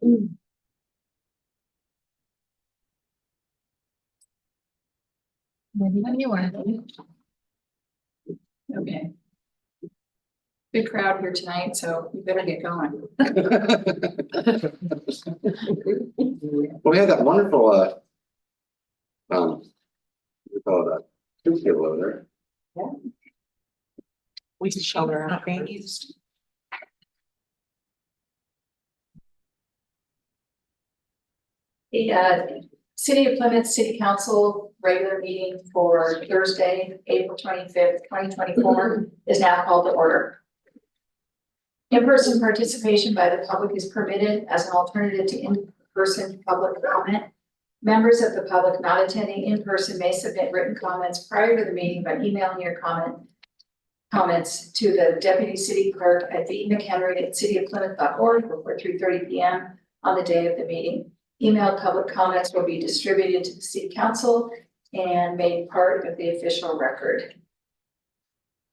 When you are. Okay. Big crowd here tonight, so we better get going. Well, we had that wonderful, we call it a truth table over there. We can show her not being used. The City of Plymouth City Council regular meeting for Thursday, April 25th, 2024 is now called to order. In-person participation by the public is permitted as an alternative to in-person public comment. Members of the public not attending in person may submit written comments prior to the meeting by emailing your comments to the Deputy City Clerk at vmchenry@cityofplymouth.org before 3:30 p.m. on the day of the meeting. Emailed public comments will be distributed to the City Council and made part of the official record.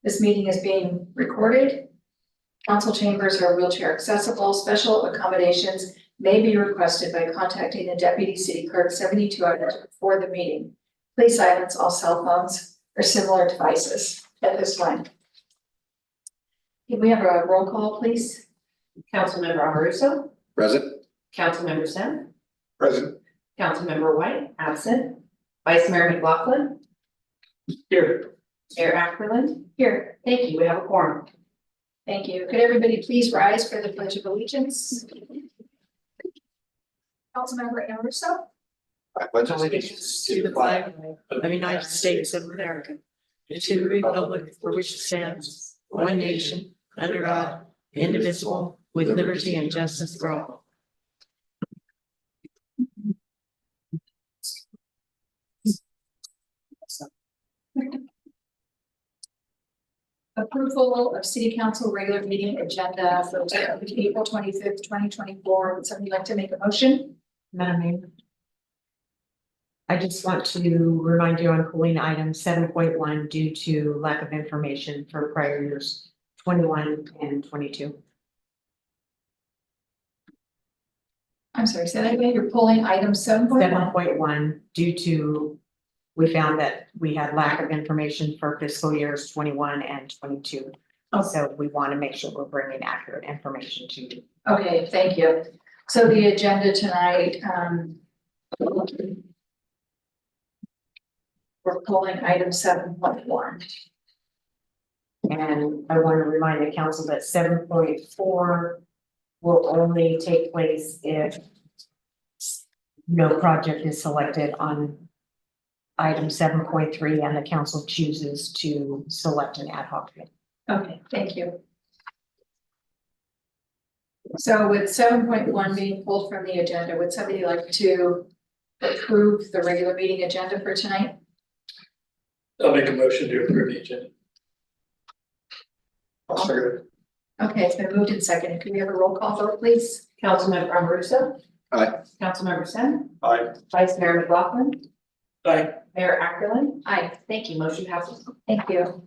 This meeting is being recorded. Council chambers are wheelchair accessible. Special accommodations may be requested by contacting the Deputy City Clerk 72 hours before the meeting. Please silence all cell phones or similar devices at this time. Can we have a roll call, please? Councilmember Amoruso. Present. Councilmember Sen. Present. Councilmember White, absent. Vice Mayor McLaughlin. Here. Mayor Ackerland. Here. Thank you. We have a quorum. Thank you. Could everybody please rise for the Pledge of Allegiance? Councilmember Amoruso. I pledge allegiance to the flag of the United States of America, and to the republic for which it stands, one nation, under God, indivisible, with liberty and justice for all. Approval of City Council regular meeting agenda for April 25th, 2024. Would somebody like to make a motion? Madam Mayor. I just want to remind you on pulling item 7.1 due to lack of information for prior years 21 and 22. I'm sorry, say that again. You're pulling item 7.1. 7.1 due to, we found that we had lack of information for fiscal years 21 and 22. So we want to make sure we're bringing accurate information to you. Okay, thank you. So the agenda tonight, we're pulling item 7.1. And I want to remind the council that 7.4 will only take place if no project is selected on item 7.3 and the council chooses to select an ad hoc committee. Okay, thank you. So with 7.1 being pulled from the agenda, would somebody like to approve the regular meeting agenda for tonight? I'll make a motion to approve the agenda. I'll second it. Okay, it's been moved and seconded. Can we have a roll call vote, please? Councilmember Amoruso. Aye. Councilmember Sen. Aye. Vice Mayor McLaughlin. Aye. Mayor Ackerland. Aye. Thank you. Motion passes. Thank you.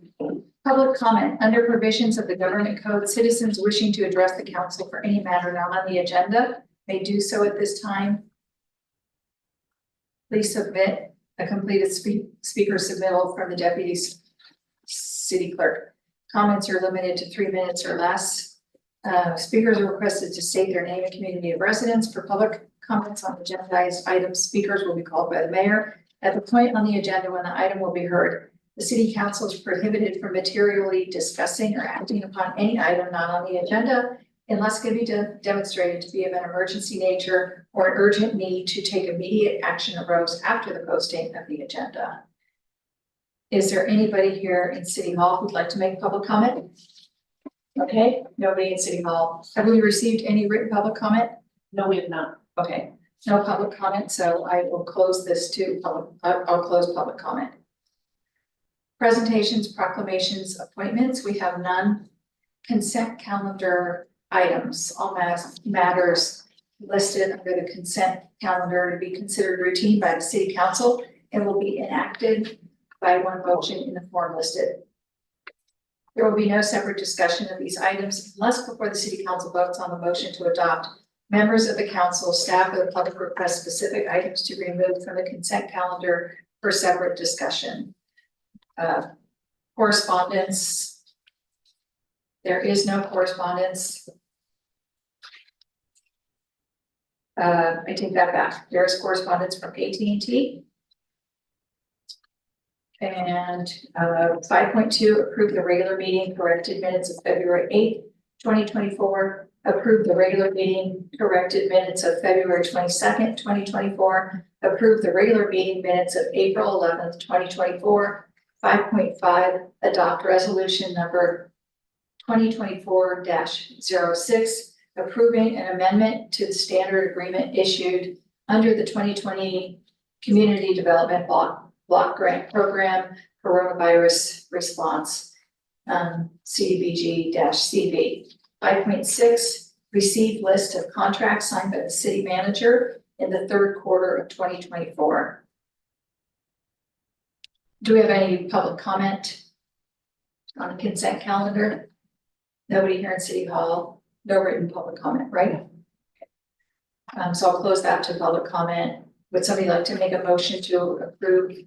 Public comment. Under provisions of the government code, citizens wishing to address the council for any matter not on the agenda may do so at this time. Please submit a completed speaker submittal from the Deputy City Clerk. Comments are limited to 3 minutes or less. Speakers are requested to state their name and community of residence. For public comments on agendized items, speakers will be called by the mayor at the point on the agenda when the item will be heard. The City Council is prohibited from materially discussing or acting upon any item not on the agenda unless can be demonstrated to be of an emergency nature or an urgent need to take immediate action arose after the posting of the agenda. Is there anybody here in City Hall who'd like to make public comment? Okay, nobody in City Hall. Have we received any written public comment? No, we have not. Okay, no public comment, so I will close this to public, I'll close public comment. Presentations, proclamations, appointments, we have none. Consent calendar items, all matters listed under the consent calendar to be considered routine by the City Council and will be enacted by one motion in the form listed. There will be no separate discussion of these items unless before the City Council votes on the motion to adopt Members of the council, staff, or the public request specific items to be removed from the consent calendar for separate discussion. Correspondence. There is no correspondence. I take that back. There is correspondence from AT&T. And 5.2, approve the regular meeting corrected minutes of February 8th, 2024. Approve the regular meeting corrected minutes of February 22nd, 2024. Approve the regular meeting minutes of April 11th, 2024. 5.5, adopt resolution number 2024-06, approving an amendment to the standard agreement issued under the 2020 Community Development Block Grant Program Coronavirus Response, CDBG-CB. 5.6, receive list of contracts signed by the city manager in the third quarter of 2024. Do we have any public comment on the consent calendar? Nobody here in City Hall, no written public comment, right? So I'll close that to public comment. Would somebody like to make a motion to approve?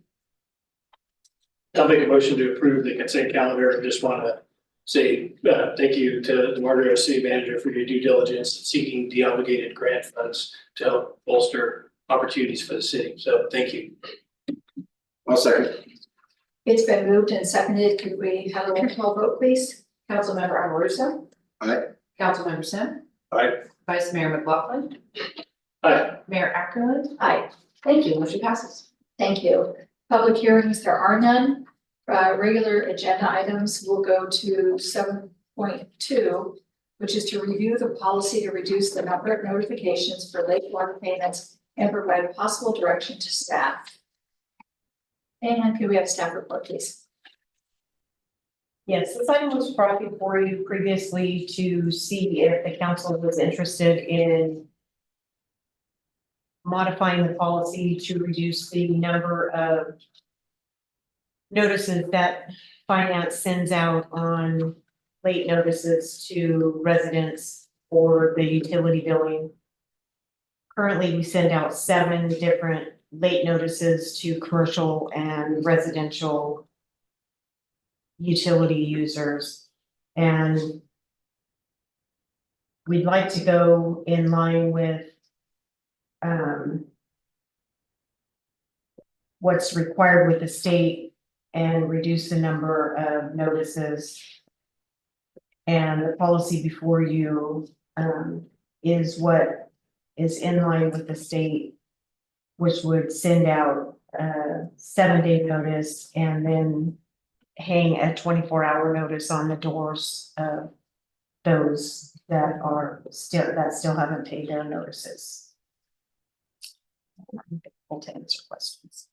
I'll make a motion to approve the consent calendar and just want to say thank you to the Margaret City Manager for your due diligence in seeking de-obligated grant funds to help bolster opportunities for the city. So thank you. I'll second. It's been moved and seconded. Could we have a roll call vote, please? Councilmember Amoruso. Aye. Councilmember Sim. Aye. Vice Mayor McLaughlin. Aye. Mayor Ackerland. Aye. Thank you. Motion passes. Thank you. Public hearings, there are none. Regular agenda items will go to 7.2, which is to review the policy to reduce the number of notifications for late water payments and provide possible direction to staff. And could we have a staff report, please? Yes, this item was brought before you previously to see if the council was interested in modifying the policy to reduce the number of notices that finance sends out on late notices to residents for the utility billing. Currently, we send out 7 different late notices to commercial and residential utility users. And we'd like to go in line with what's required with the state and reduce the number of notices. And the policy before you is what is in line with the state, which would send out a 7-day notice and then hang a 24-hour notice on the doors of those that still haven't paid their notices. Able to answer questions.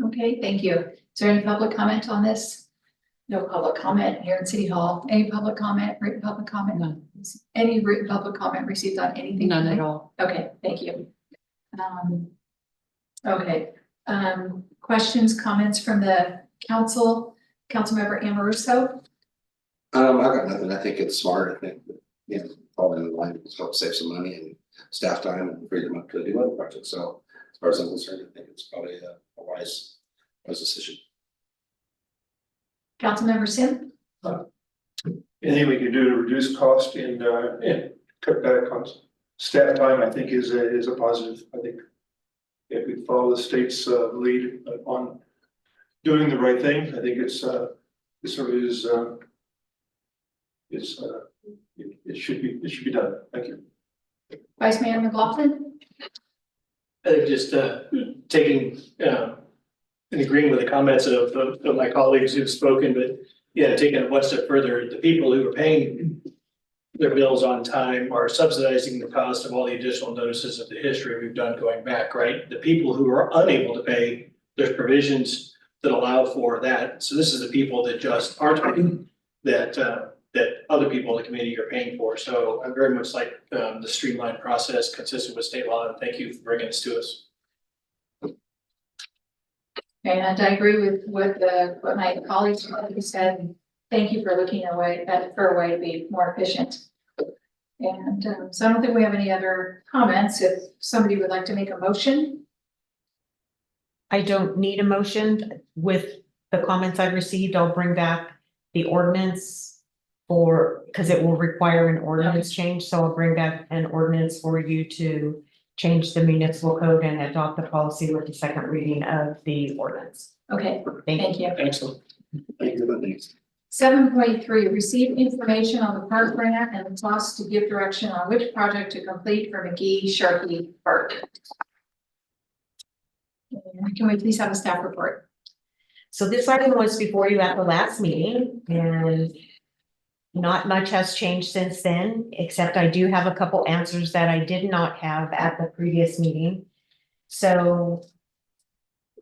Okay, thank you. Is there any public comment on this? No public comment here in City Hall. Any public comment, written public comment? None. Any written public comment received on anything? None at tonight? all. Okay, thank you. Okay, questions, comments from the council? Councilmember Amoruso? I've got nothing. I think it's smart. I think, falling in line will help save some money and staff time and free them up to do other projects. So as far as I'm concerned, I think it's probably a wise decision. Councilmember Sim? Anything we can do to reduce cost and cut back on staff time, I think is a positive. I think if we follow the state's lead on doing the right thing, I think it sort of is it should be done. Thank you. Vice Mayor McLaughlin? I think just taking and agreeing with the comments of my colleagues who've spoken, but yeah, taking it one step further, the people who are paying their bills on time are subsidizing the cost of all the additional notices of the history we've done going back, right? The people who are unable to pay, there's provisions that allow for that. So this is the people that just aren't paying that other people in the community are paying for. So I very much like the streamlined process consistent with state law, and thank you for bringing this to us. And I agree with what my colleagues said. Thank you for looking for a way to be more efficient. And so I don't think we have any other comments. If somebody would like to make a motion, I don't need a motion. With the comments I've received, I'll bring back the ordinance for, because it will require an ordinance change, so I'll bring back an ordinance for you to change the municipal code and adopt the policy with the second reading of the ordinance. okay, Thank you. thank you. Excellent. Thank you, but thanks. 7.3, receive information on the park grant and the cost to give direction on which project to complete for McGee Sharkey Park. And can we please have a staff report? So this item was before you at the last meeting, and not much has changed since then, except I do have a couple answers that I did not have at the previous meeting. So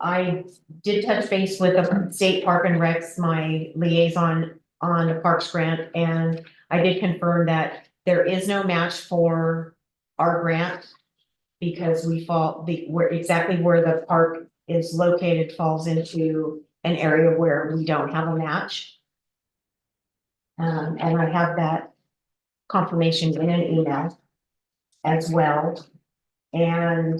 I did touch base with the State Park and Recs, my liaison on the Parks grant, and I did confirm that there is no match for our grant because we fall, where exactly where the park is located falls into an area where we don't have a match. And I have that confirmation in an email as well. And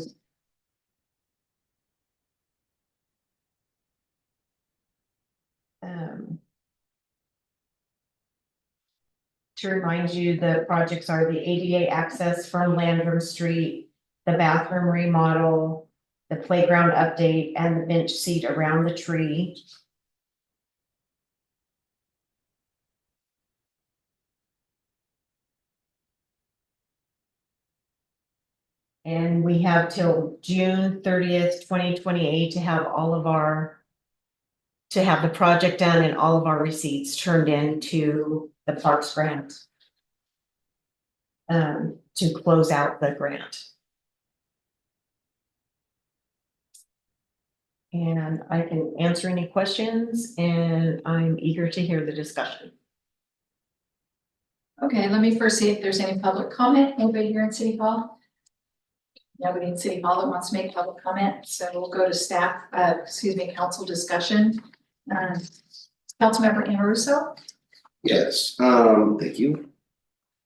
to remind you, the projects are the ADA access from Landrum Street, the bathroom remodel, the playground update, and the bench seat around the tree. And we have till June 30th, 2028 to have all of our, to have the project done and all of our receipts turned into the Parks grant. To close out the grant. And I can answer any questions, and I'm eager to hear the discussion. Okay, let me first see if there's any public comment. Anybody here in City Hall? Nobody in City Hall that wants to make public comment, so we'll go to staff, council discussion. Councilmember Amoruso? Yes, thank you,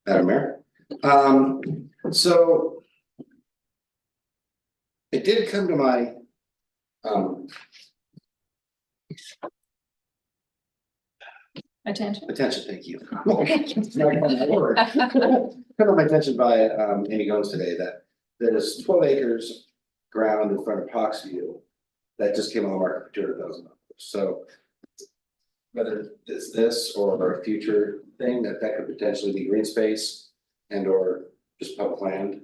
Madam Mayor. So it did come to my Attention. attention, thank you. It's not my word. Come to my attention by Amy Gomes today that there's 12 acres ground in front of Poxview that just came on the market for $200,000. So whether it's this or a future thing that could potentially be green space and or just public land,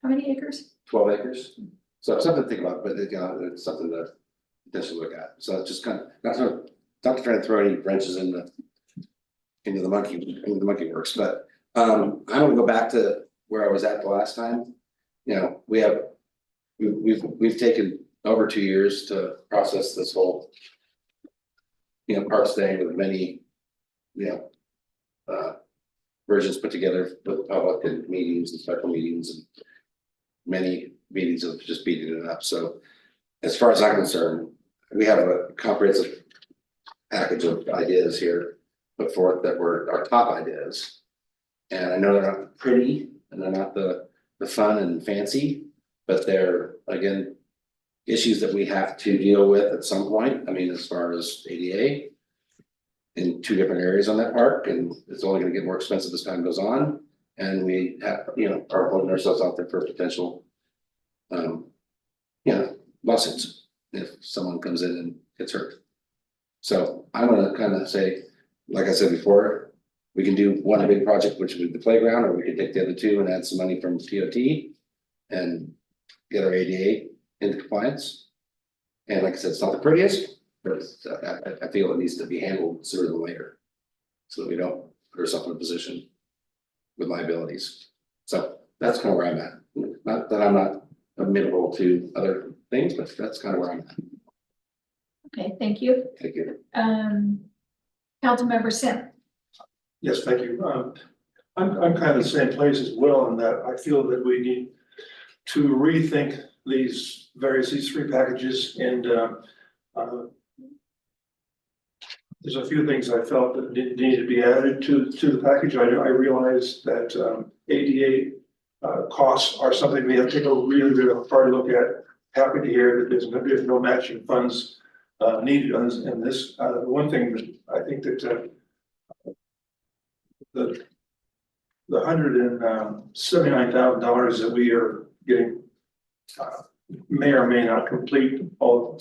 How many acres? 12 acres. So it's something to think about, but it's something to potentially look at. So it's just kind of not trying to throw any wrenches into the monkey works, but I want to go back to where I was at the last time. You know, we've taken over 2 years to process this whole parks thing with many versions put together with the public and meetings and special meetings and many meetings of just beating it up. So as far as I'm concerned, we have a comprehensive package of ideas here put forth that were our top ideas. And I know they're not pretty and they're not the fun and fancy, but they're, again, issues that we have to deal with at some point. I mean, as far as ADA in 2 different areas on that park, and it's only gonna get more expensive as time goes on. And we have, are holding ourselves out there for potential lawsuits if someone comes in and gets hurt. So I'm gonna kind of say, like I said before, we can do one big project, which would be the playground, or we could take the other 2 and add some money from TOT and get our ADA into compliance. And like I said, it's not the prettiest, but I feel it needs to be handled sooner than later. So that we don't put ourselves in a position with liabilities. So that's kind of where I'm at. Not that I'm not amenable to other things, but that's kind of where I'm at. Okay, thank you. Thank you. Councilmember Sim. Yes, thank you. I'm kind of the same place as well in that I feel that we need to rethink these 3 packages and there's a few things I felt that needed to be added to the package. I realized that ADA costs are something we have to take a really, really hard look at. Happy to hear that there's no matching funds needed in this. One thing that I think that the $179,000 that we are getting may or may not complete all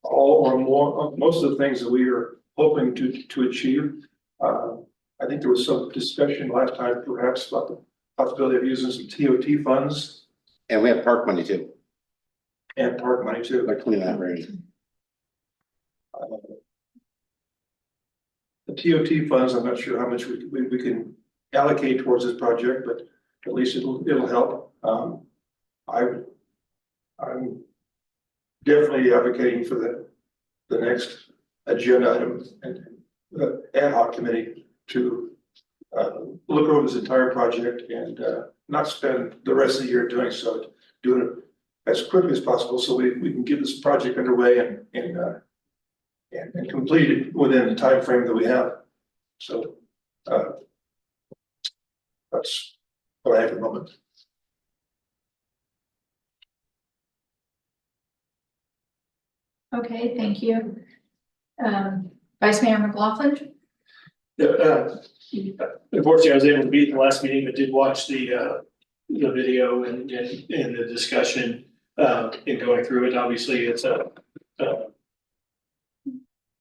or more, most of the things that we are hoping to achieve. I think there was some discussion last time perhaps about the possibility of using some TOT funds And we have park money too, and park money too. like 29 range. The TOT funds, I'm not sure how much we can allocate towards this project, but at least it'll help. I'm definitely advocating for the next agenda item and the ad hoc committee to look over this entire project and not spend the rest of the year doing so, do it as quickly as possible so we can get this project underway and complete it within the time frame that we have. So that's what I have at the moment. Okay, thank you. Vice Mayor McLaughlin? Unfortunately, I was able to be at the last meeting, but did watch the video and the discussion in going through it. Obviously, it's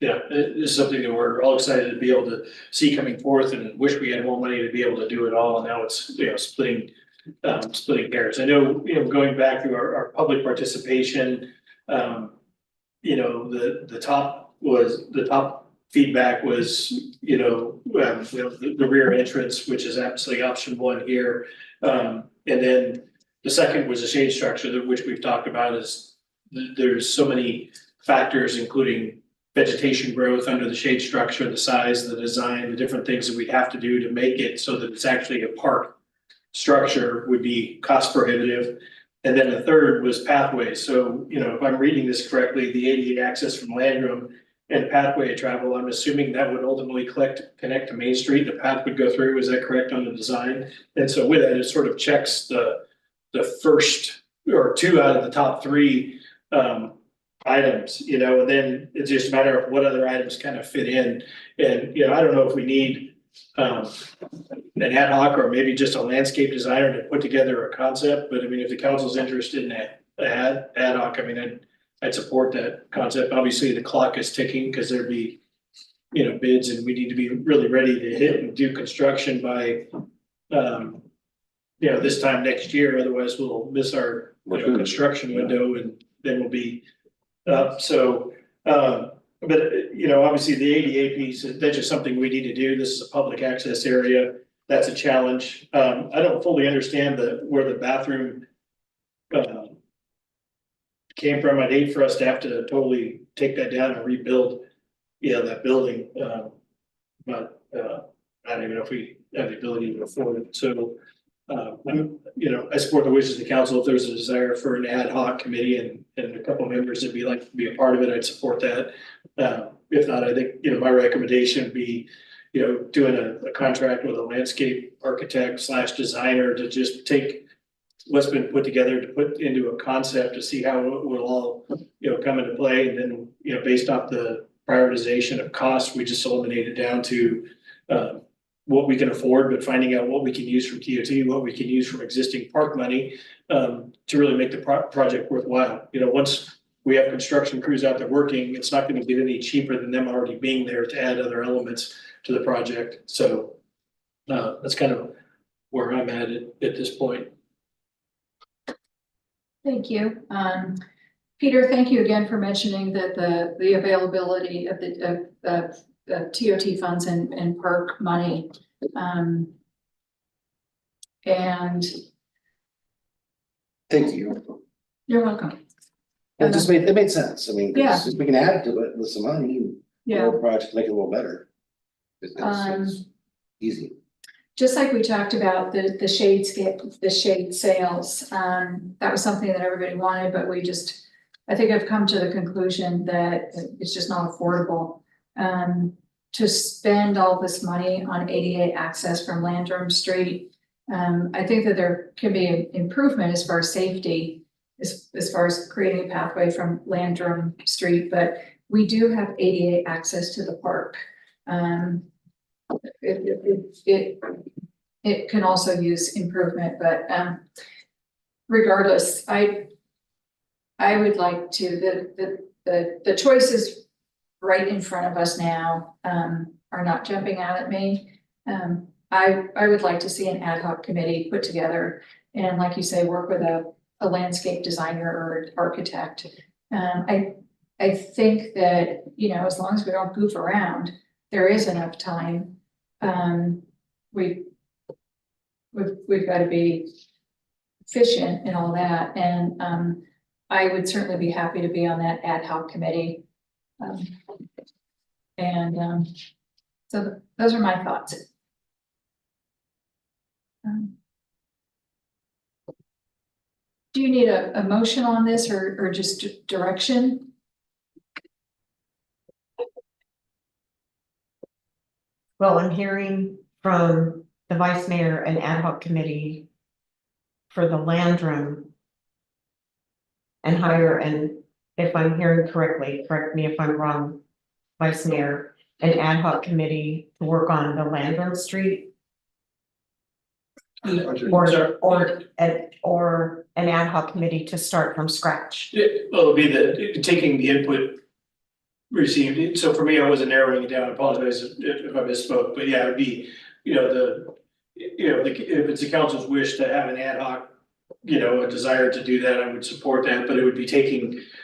it's something that we're all excited to be able to see coming forth, and wish we had more money to be able to do it all. And now it's splitting hairs. I know going back through our public participation, the top feedback was, the rear entrance, which is absolutely option one here. And then the second was the shade structure, which we've talked about is there's so many factors, including vegetation growth under the shade structure, the size, the design, the different things that we'd have to do to make it so that it's actually a park structure would be cost prohibitive. And then the third was pathways. So, if I'm reading this correctly, the ADA access from Landrum and pathway travel, I'm assuming that would ultimately connect to Main Street. The path would go through. Is that correct on the design? And so with that, it sort of checks the first or two out of the top three items, and then it's just a matter of what other items kind of fit in. And, I don't know if we need an ad hoc or maybe just a landscape designer to put together a concept. But I mean, if the council's interested in that ad hoc, I mean, I'd support that concept. Obviously, the clock is ticking because there'd be, bids, and we need to be really ready to hit and do construction by, this time next year. Otherwise, we'll miss our construction window, and then we'll be up. So, but obviously the ADA piece, that's just something we need to do. This is a public access area. That's a challenge. I don't fully understand where the bathroom came from. I'd hate for us to have to totally take that down and rebuild, that building. But I don't even know if we have the ability to afford it. So, I support the wishes of the council. If there's a desire for an ad hoc committee and a couple of members that'd be like to be a part of it, I'd support that. If not, I think, my recommendation would be, doing a contract with a landscape architect / designer to just take what's been put together to put into a concept to see how it will all, come into play. And then, based off the prioritization of costs, we just eliminate it down to, what we can afford, but finding out what we can use from TOT, what we can use from existing park money, to really make the project worthwhile. Once we have construction crews out there working, it's not gonna get any cheaper than them already being there to add other elements to the project. So, that's kind of where I'm at this point. Thank you. Peter, thank you again for mentioning that the availability of the TOT funds and park money. And Thank you. you're welcome. It made sense. I mean, Yeah. we can add to it with some money and Yeah. the project, make it a little better. It's easy. Just like we talked about the shade sales, that was something that everybody wanted, but I think I've come to the conclusion that it's just not affordable. To spend all this money on ADA access from Landrum Street, I think that there can be an improvement as far as safety, as far as creating a pathway from Landrum Street, but we do have ADA access to the park. It can also use improvement, but, regardless, I would like to, the choices right in front of us now, are not jumping out at me. I would like to see an ad hoc committee put together and, like you say, work with a landscape designer or architect. I think that, you know, as long as we don't goof around, there is enough time. We've got to be efficient and all that, and, I would certainly be happy to be on that ad hoc committee. So those are my thoughts. Do you need a motion on this or just direction? Well, I'm hearing from the vice mayor an ad hoc committee for the Landrum. And hire, and if I'm hearing correctly, correct me if I'm wrong, vice mayor, an ad hoc committee to work on the Landrum Street. Or an ad hoc committee to start from scratch. Well, it'll be taking the input received. So for me, I wasn't narrowing it down. I apologize if I misspoke, but yeah, it'd be, you know, if it's the council's wish to have an ad hoc, you know, a desire to do that, I would support that, but it would be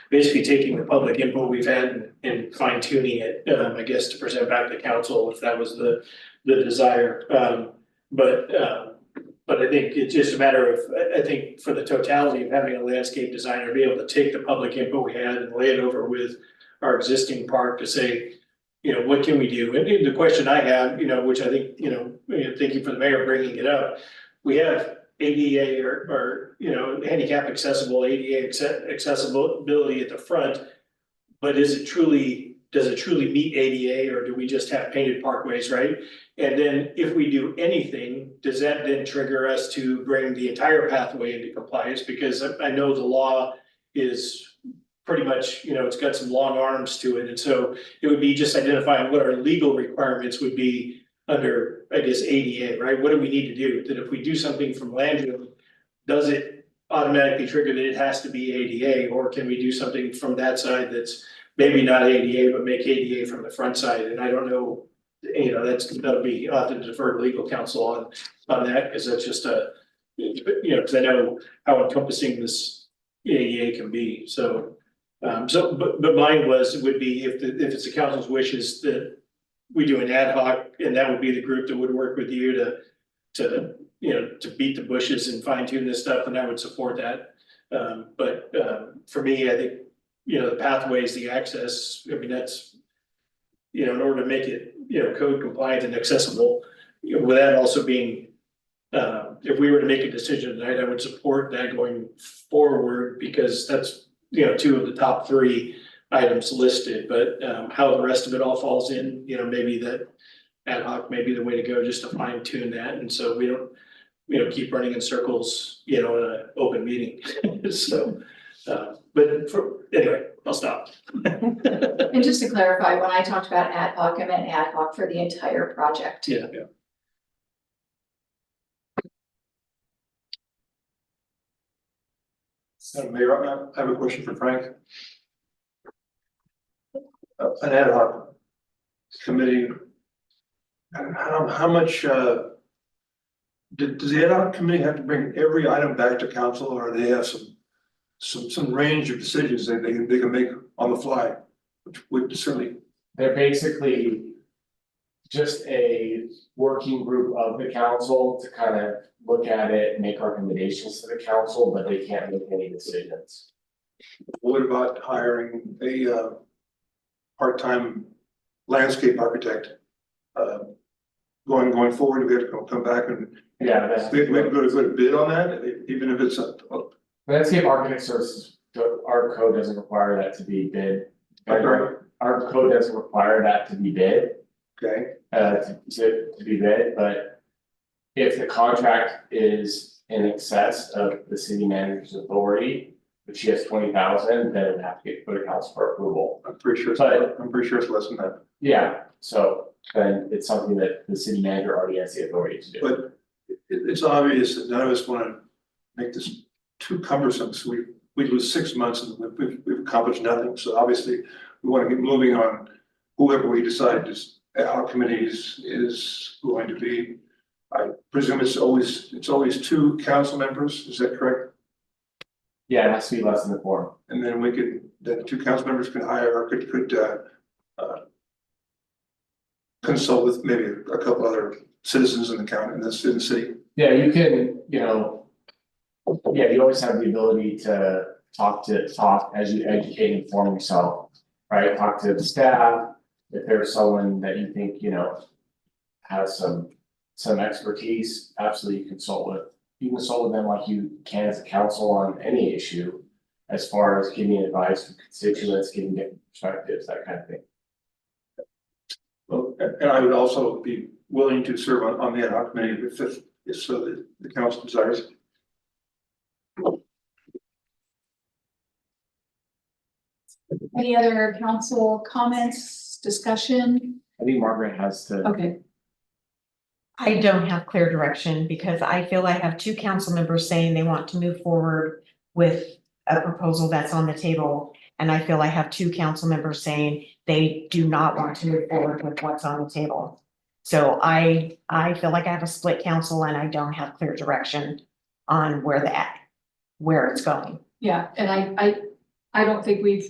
basically taking the public input we've had and fine tuning it, I guess, to present back to council if that was the desire. But I think it's just a matter of, I think for the totality of having a landscape designer be able to take the public input we had and lay it over with our existing park to say, you know, what can we do? And the question I have, you know, which I think, you know, thank you for the mayor bringing it up. We have ADA or, you know, handicap accessible, ADA accessibility at the front. But does it truly meet ADA, or do we just have painted parkways, right? And then if we do anything, does that then trigger us to bring the entire pathway into compliance? Because I know the law is pretty much, you know, it's got some long arms to it. And so it would be just identifying what our legal requirements would be under, I guess, ADA, right? What do we need to do? That if we do something from Landrum, does it automatically trigger that it has to be ADA? Or can we do something from that side that's maybe not ADA, but make ADA from the front side? And I don't know, you know, that'll be, I'll have to defer to legal counsel on that, because that's just you know, because I know how encompassing this ADA can be, so. But mine would be if it's the council's wishes that we do an ad hoc, and that would be the group that would work with you to you know, to beat the bushes and fine tune this stuff, and I would support that. But for me, I think, you know, the pathways, the access, I mean, that's, you know, in order to make it, you know, code compliant and accessible, you know, with that also being, if we were to make a decision tonight, I would support that going forward, because that's, you know, two of the top three items listed, but how the rest of it all falls in, you know, maybe that ad hoc may be the way to go, just to fine tune that, and so we don't, you know, keep running in circles, you know, in an open meeting. So, but anyway, I'll stop. And just to clarify, when I talked about ad hoc, I meant ad hoc for the entire project. Yeah. Mayor, I have a question for Frank. An ad hoc committee, how much, does the ad hoc committee have to bring every item back to council, or do they have some range of decisions that they can make on the fly? Which would certainly. They're basically just a working group of the council to kind of look at it, make recommendations to the council, but they can't make any decisions. What about hiring a part-time landscape architect? Going forward, we have to come back and Yeah, that's. we have to go to bid on that, even if it's a. Landscape architect services, our code doesn't require that to be bid. Okay. Our code doesn't require that to be bid, Okay, to be bid, but if the contract is in excess of the city manager's authority, if she has 20,000, then it would have to get put to council for approval. I'm pretty sure, But- I'm pretty sure it's less than that. Yeah, so then it's something that the city manager already has the authority to do. But it's obvious that none of us wanna make this too cumbersome, so we lose 6 months and we've accomplished nothing, so obviously we wanna get moving on whoever we decide is, our committees is going to be. I presume it's always 2 council members, is that correct? Yeah, it has to be less than the quorum. And then the 2 council members could hire, or could consult with maybe a couple other citizens in the county, in the city. Yeah, you can, yeah, you always have the ability to talk as you educate and inform yourself, right? Talk to the staff, if there's someone that you think, has some expertise, absolutely consult with. You can consult with them like you can as a council on any issue, as far as giving advice to constituents, giving different perspectives, that kind of thing. Well, and I would also be willing to serve on the ad hoc committee if so the council desires. Any other council comments, discussion? I think Margaret has to. Okay, I don't have clear direction because I feel I have 2 council members saying they want to move forward with a proposal that's on the table. And I feel I have 2 council members saying they do not want to move forward with what's on the table. So I feel like I have a split council and I don't have clear direction on where it's going. yeah, and I don't think we've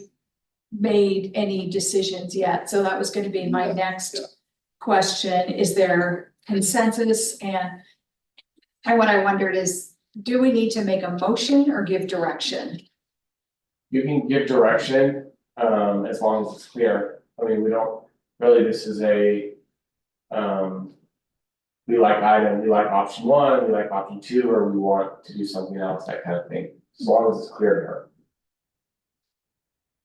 made any decisions yet, so that was gonna be my next question. Is there consensus? And what I wondered is, do we need to make a motion or give direction? You can give direction, as long as it's clear. I mean, we don't, really, this is a, we like option 1, we like option 2, or we want to do something else, that kind of thing, as long as it's clear to her.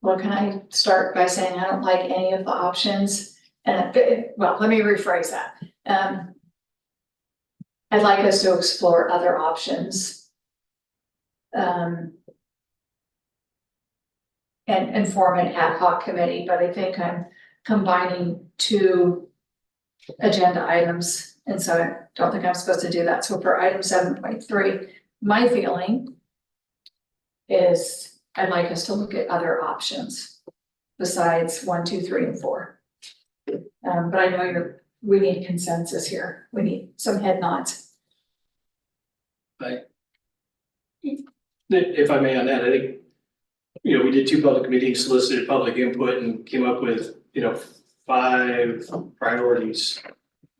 Well, can I start by saying I don't like any of the options? Well, let me rephrase that. I'd like us to explore other options. And form an ad hoc committee, but I think I'm combining 2 agenda items. And so I don't think I'm supposed to do that. So for item 7.3, my feeling is I'd like us to look at other options besides 1, 2, 3, and 4. But I know we need consensus here. We need some head nods. If I may on that, I think, we did 2 public meetings, solicited public input and came up with, 5 priorities.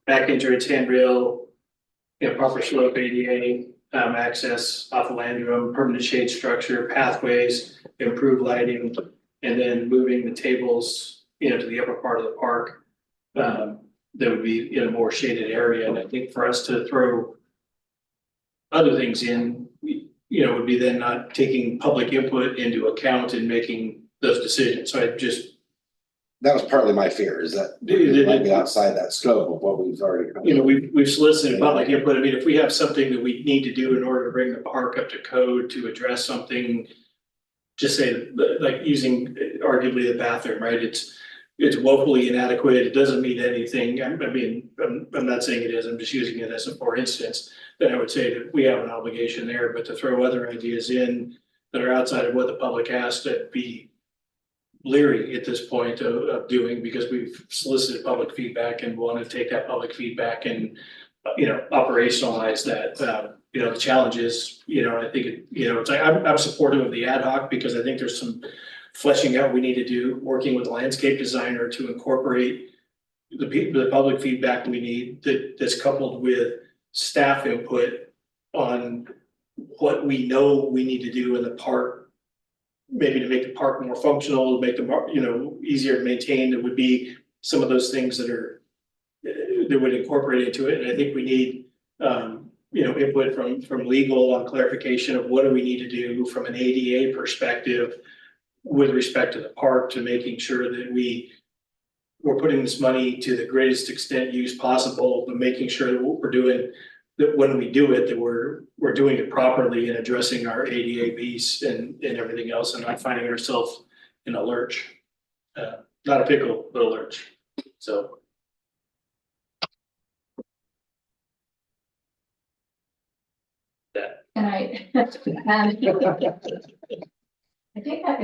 Back entrance, handrail, proper slope, ADA, access off the land room, permanent shade structure, pathways, improved lighting, and then moving the tables, to the upper part of the park. That would be in a more shaded area, and I think for us to throw other things in, would be then not taking public input into account and making those decisions. So That was partly my fear, is that it might be outside that scope of what we've already. we've solicited public input. I mean, if we have something that we need to do in order to bring the park up to code to address something, just say, like using arguably the bathroom, right? It's woefully inadequate. It doesn't meet anything. I'm not saying it is. I'm just using it as a for instance. Then I would say that we have an obligation there, but to throw other ideas in that are outside of what the public has to be leery at this point of doing, because we've solicited public feedback and want to take that public feedback and, operationalize that. The challenges, I think, it's like, I'm supportive of the ad hoc because I think there's some fleshing out we need to do, working with a landscape designer to incorporate the public feedback we need that's coupled with staff input on what we know we need to do in the park, maybe to make the park more functional, to make the easier to maintain. There would be some of those things that would incorporate into it. And I think we need input from legal on clarification of what do we need to do from an ADA perspective with respect to the park, to making sure that we're putting this money to the greatest extent used possible, but making sure that what we're doing, that when we do it, that we're doing it properly and addressing our ADA piece and everything else and not finding ourselves in a lurch. Not a pickle, but a lurch, so. And I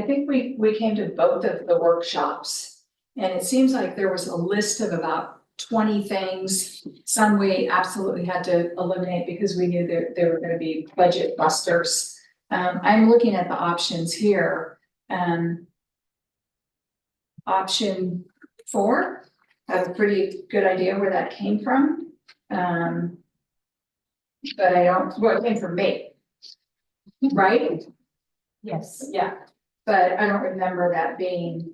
think we came to both of the workshops. And it seems like there was a list of about 20 things. Some we absolutely had to eliminate because we knew there were gonna be budget busters. I'm looking at the options here. Option 4, I have a pretty good idea where that came from. But I don't, well, it came from me. Right? Yes. Yeah, but I don't remember that being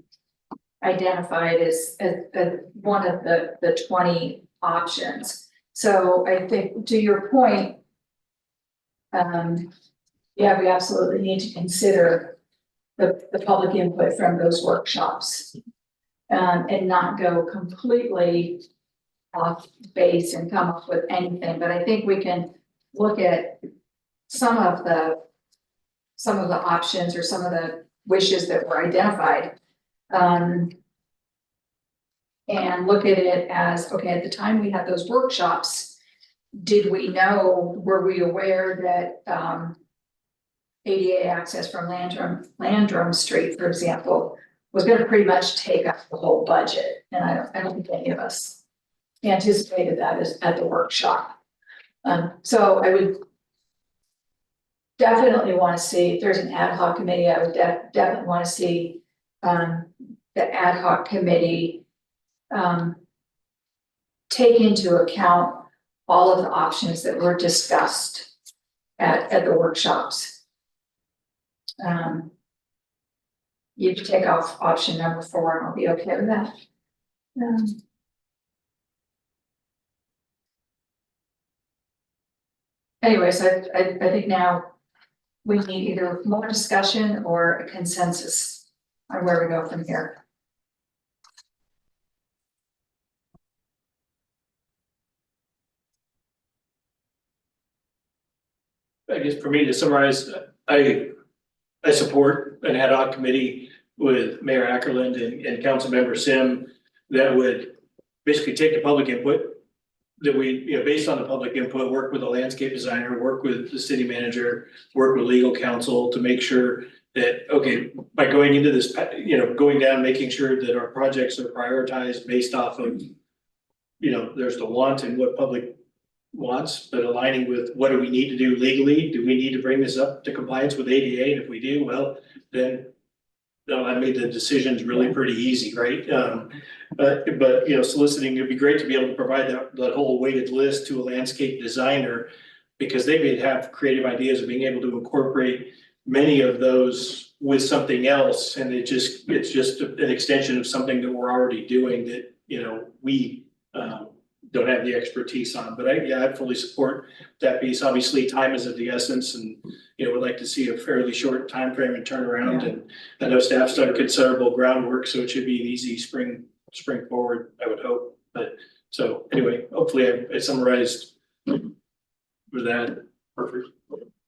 identified as one of the 20 options. So I think to your point, yeah, we absolutely need to consider the public input from those workshops. And not go completely off base and come up with anything, but I think we can look at some of the options or some of the wishes that were identified. And look at it as, okay, at the time we had those workshops, were we aware that, ADA access from Landrum Street, for example, was gonna pretty much take up the whole budget, and I don't think any of us anticipated that at the workshop. So I would definitely wanna see, if there's an ad hoc committee, I would definitely wanna see, the ad hoc committee, take into account all of the options that were discussed at the workshops. You can take off option number 4 and I'll be okay with that. Anyways, I think now we need either more discussion or a consensus on where we go from here. I guess for me to summarize, I support an ad hoc committee with Mayor Ackerland and Councilmember Sim that would basically take the public input. That we, based on the public input, work with a landscape designer, work with the city manager, work with legal counsel to make sure that, okay, by going into this, going down, making sure that our projects are prioritized based off of, there's the want and what public wants, but aligning with what do we need to do legally? Do we need to bring this up to compliance with ADA? And if we do, well, then I made the decisions really pretty easy, right? But soliciting, it'd be great to be able to provide that whole weighted list to a landscape designer. Because they may have creative ideas of being able to incorporate many of those with something else. And it's just an extension of something that we're already doing that, we don't have the expertise on, but I fully support that piece. Obviously, time is of the essence and, would like to see a fairly short time frame and turnaround. And I know staff's done considerable groundwork, so it should be an easy spring forward, I would hope. But so anyway, hopefully I summarized with that. Perfect.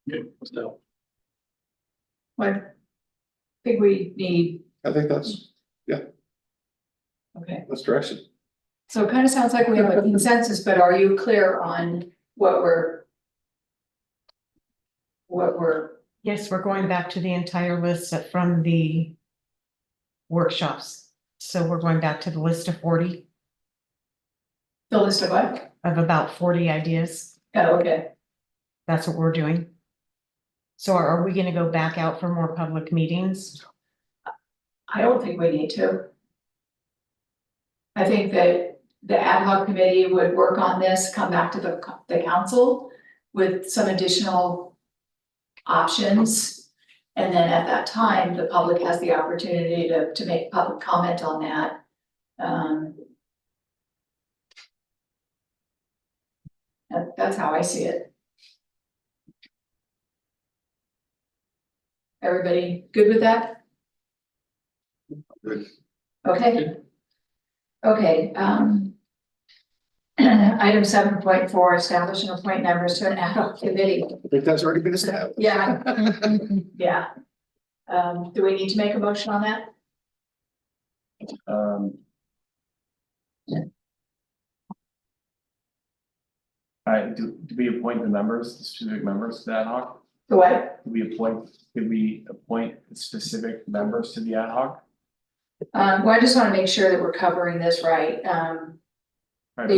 Okay, so. I think we need, I think that's okay, direction. so it kind of sounds like we have a consensus, but are you clear on what we're? Yes, we're going back to the entire list from the workshops. So we're going back to the list of 40, The list of what? of about 40 ideas. Oh, okay. That's what we're doing. So are we gonna go back out for more public meetings? I don't think we need to. I think that the ad hoc committee would work on this, come back to the council with some additional options. And then at that time, the public has the opportunity to make public comment on that. That's how I see it. Everybody good with that? Good. Okay. Okay, Item 7.4, establish and appoint members to an ad hoc committee. I think that's already been established. Yeah. Yeah. Do we need to make a motion on that? Alright, do we appoint the members, the specific members to the ad hoc? The what? Did we appoint the specific members to the ad hoc? Well, I just want to make sure that we're covering this right. Right,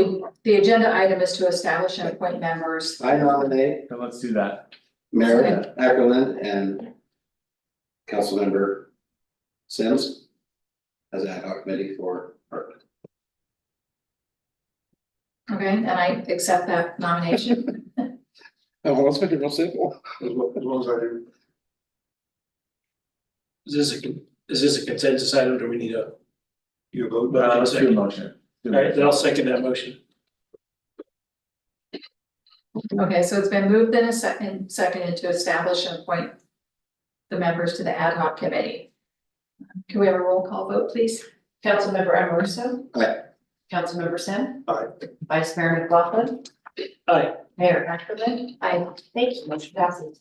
The agenda item is to establish and appoint members. I nominate so let's do that. Mary Ackerland and Councilmember Sims as ad hoc committee for park. Okay, and I accept that nomination. Oh, let's make it real simple. As well as I do. Is this a consensus item? Do we need a? You vote. Let's do a motion. All right, then I'll second that motion. Okay, so it's been moved in a seconded to establish and appoint the members to the ad hoc committee. Can we have a roll call vote, please? Councilmember Amoruso. Aye. Councilmember Sim. Aye. Vice Mayor McLaughlin. Aye. Mayor Ackerman. Aye. Thank you, motion passes.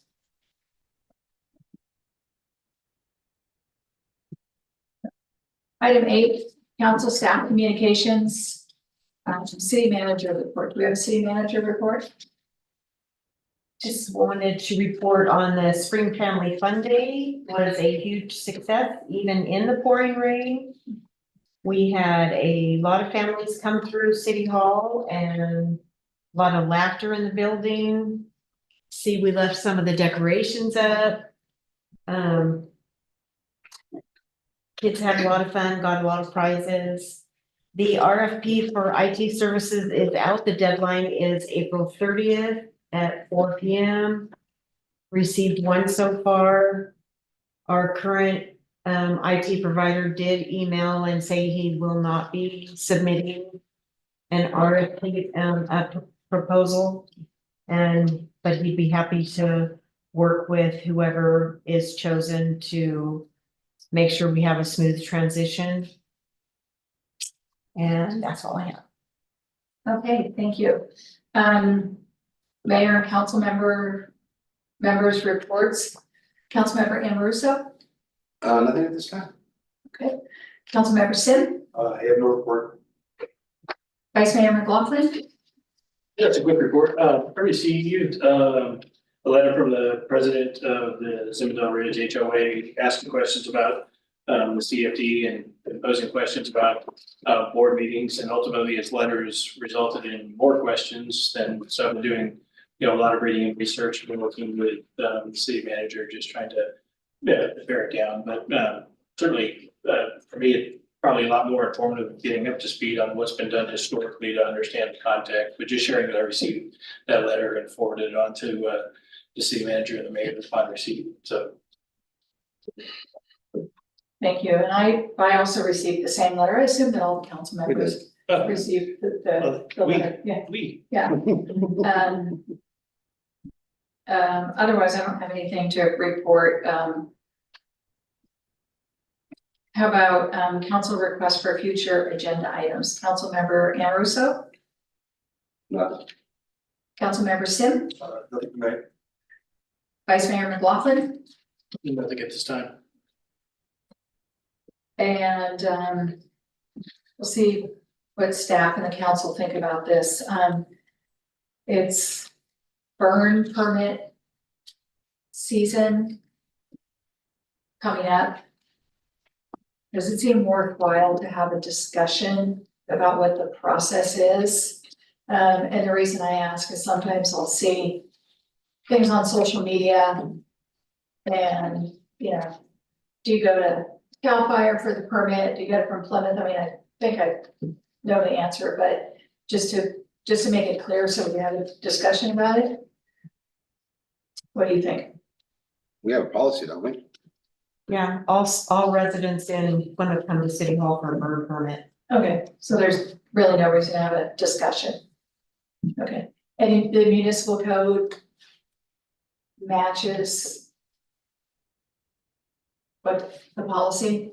Item 8, council staff communications. City manager report. Do we have a city manager report? Just wanted to report on the Spring Family Fun Day was a huge success, even in the pouring rain. We had a lot of families come through City Hall and a lot of laughter in the building. See, we left some of the decorations up. Kids had a lot of fun, got a lot of prizes. The RFP for IT services is out. The deadline is April 30th at 4 p.m. Received one so far. Our current IT provider did email and say he will not be submitting an RFP proposal. But he'd be happy to work with whoever is chosen to make sure we have a smooth transition. And that's all I have. Okay, thank you. Mayor and council members reports. Councilmember Amoruso. Nothing at this time. Okay. Councilmember Sim. I have no report. Vice Mayor McLaughlin. That's a quick report. I received a letter from the president of the Zimmerdale Ridge HOA asking questions about the CFD and posing questions about board meetings, and ultimately his letters resulted in more questions than, so I've been doing, a lot of reading and research. I've been working with the city manager, just trying to bear it down, but certainly for me, it's probably a lot more informative, getting up to speed on what's been done historically to understand the context, but just sharing that I received that letter and forwarded it on to the city manager and the mayor upon receipt, so. Thank you. And I also received the same letter. I assume that all the council members received the letter. Yeah. Otherwise, I don't have anything to report. How about council requests for future agenda items? Councilmember Amoruso. Nothing. Councilmember Sim. Nothing tonight. Vice Mayor McLaughlin. Nothing at this time. And we'll see what staff and the council think about this. It's burn permit season coming up. Does it seem worthwhile to have a discussion about what the process is? And the reason I ask is sometimes I'll see things on social media and, do you go to CAL FIRE for the permit? Do you get it from Plymouth? I mean, I think I know the answer, but just to make it clear so we have a discussion about it. What do you think? We have a policy, don't we? Yeah, all residents in Plymouth come to City Hall for a burn permit. Okay, so there's really no reason to have a discussion. Okay, and the municipal code matches what the policy?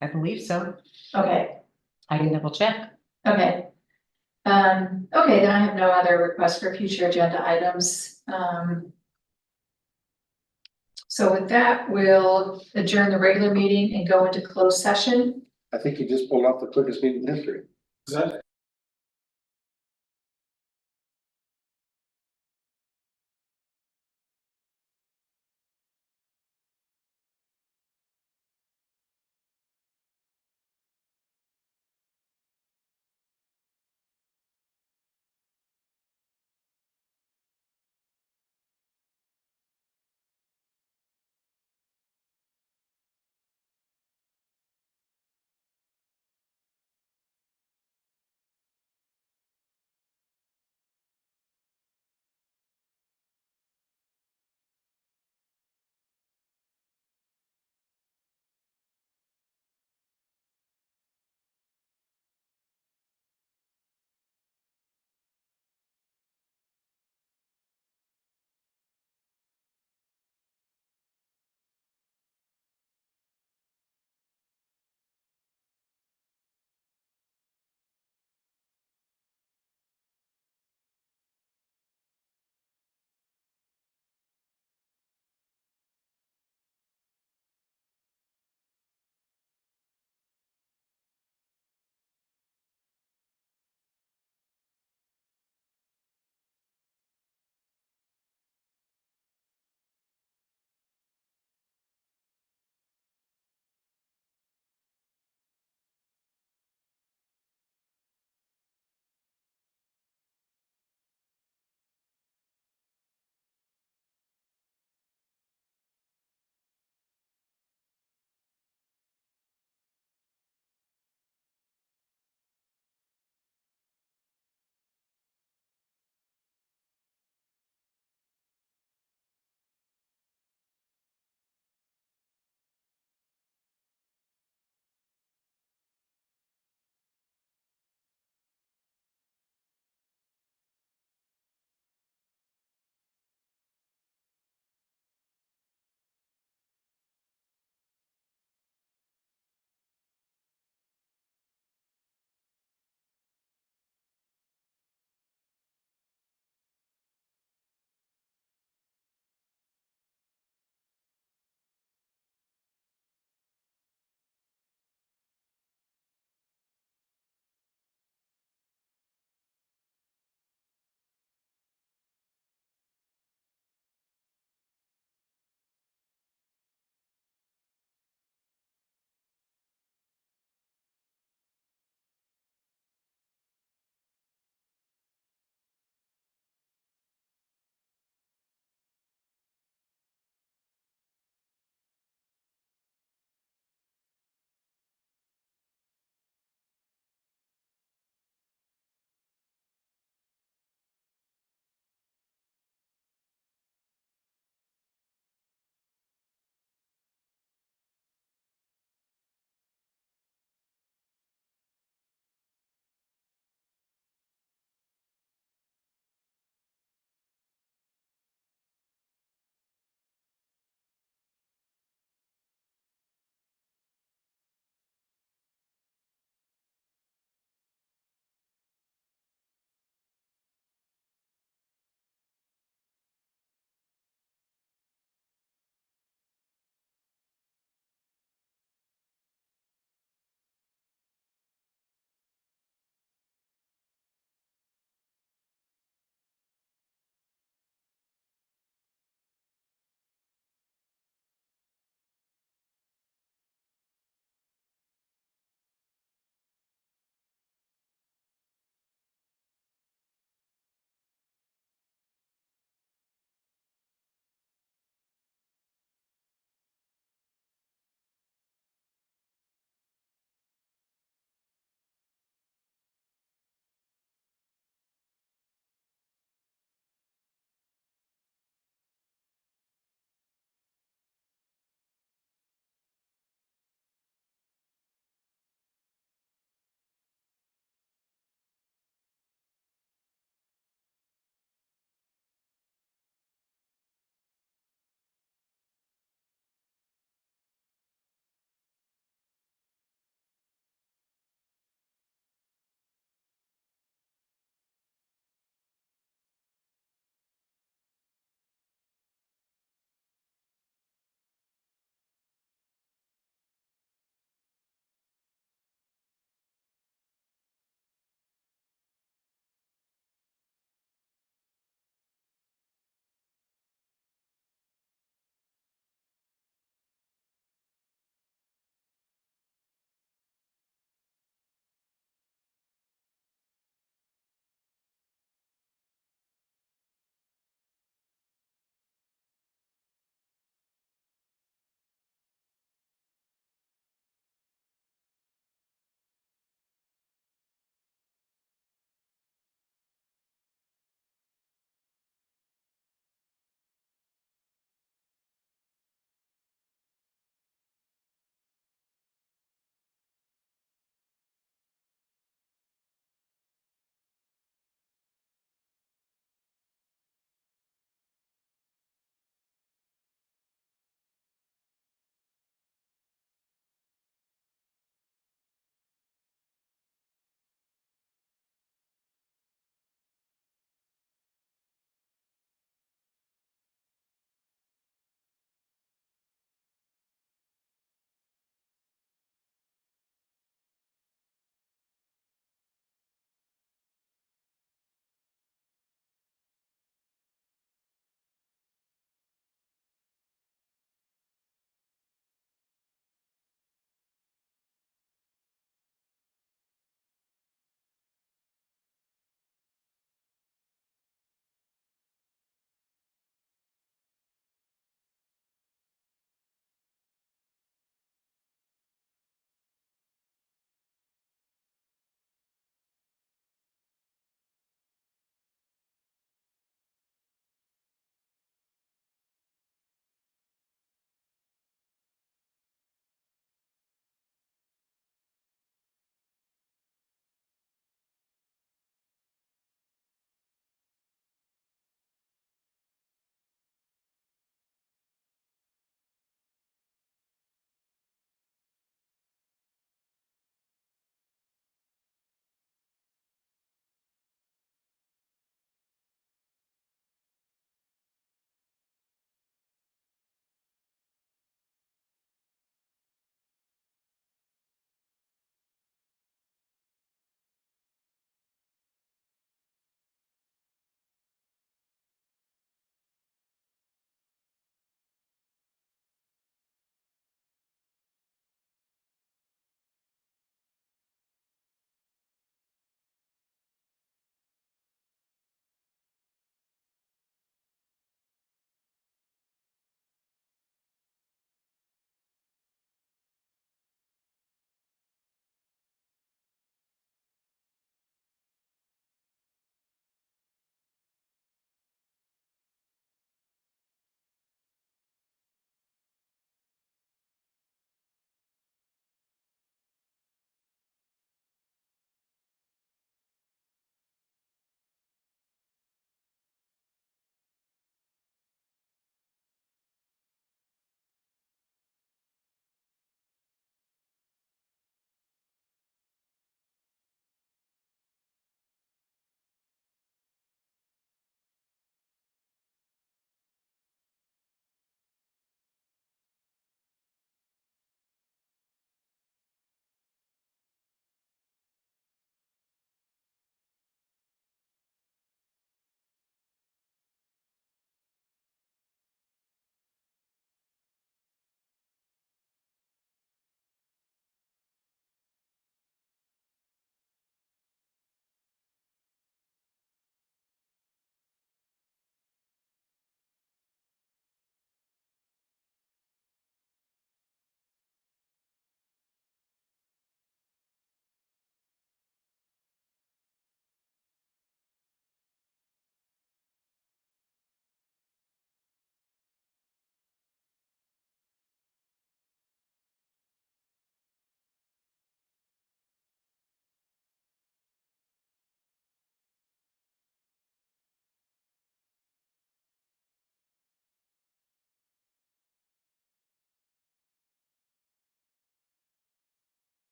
I believe so. Okay, I can double check. okay. Okay, then I have no other requests for future agenda items. So with that, we'll adjourn the regular meeting and go into closed session. I think you just pulled off the quickest meeting in history. Is that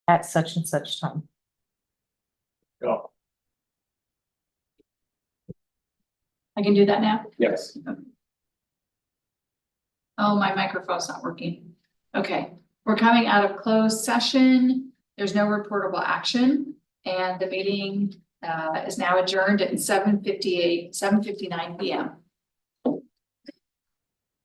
at such and such time. Go. I can do that now? Yes. Oh, my microphone's not working. Okay, we're coming out of closed session. There's no reportable action. And the meeting is now adjourned at 7:59 PM.